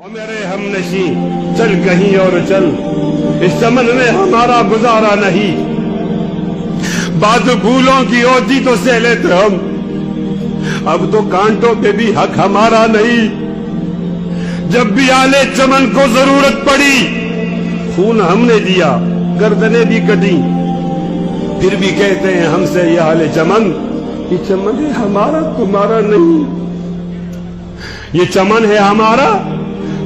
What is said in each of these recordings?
اور میرے ہم نشیں چل کہیں اور چل، اس چمن میں ہمارا گزارا نہیں، بات پھولوں کی ہوتی تو سہ لیتے ہم، اب تو کانٹوں پہ بھی حق ہمارا نہیں، جب بھی آلے چمن کو ضرورت پڑی خون ہم نے دیا، گردنیں بھی کٹی، پھر بھی کہتے ہیں ہم سے یہ آلے چمن، یہ چمن ہے ہمارا تمہارا نہیں، یہ چمن ہے ہمارا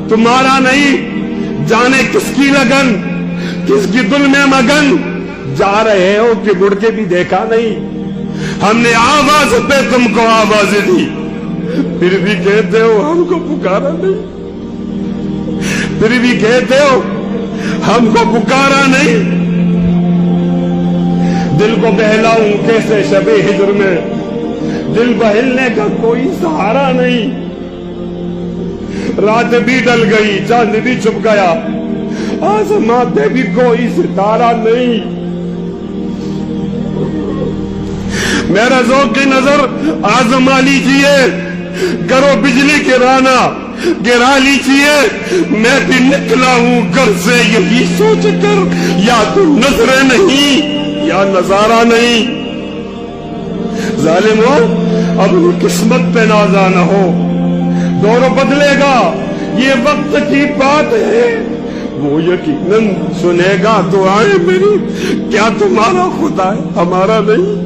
تمہارا نہیں، جانے کس کی لگن کس کی دل میں مگن، جا رہے ہو کہ مڑ کے بھی دیکھا نہیں، ہم نے آواز پہ تم کو آواز دی، پھر بھی کہتے ہو ہم کو پکارا نہیں، پھر بھی کہتے ہو ہم کو پکارا نہیں، دل کو بہلاؤں کیسے شب ہجر میں، دل بہلنے کا کوئی سہارا نہیں، رات بھی ڈل گئی چاند بھی چھپ گیا، آسمان پہ بھی کوئی ستارہ نہیں، میرا ذوق کی نظر آزما لیجئے، گرو بجلی گرانا گرا لیجئے، میں بھی نکلا ہوں گھر سے یہی سوچ کر، یا تو نظر نہیں یا نظارہ نہیں، ظالم ہو اپنی قسمت پہ نازا نہ ہو، دور بدلے گا یہ وقت کی بات ہے، وہ یقیناً سنے گا دعائیں میری، کیا تمہارا خدا ہے ہمارا نہیں؟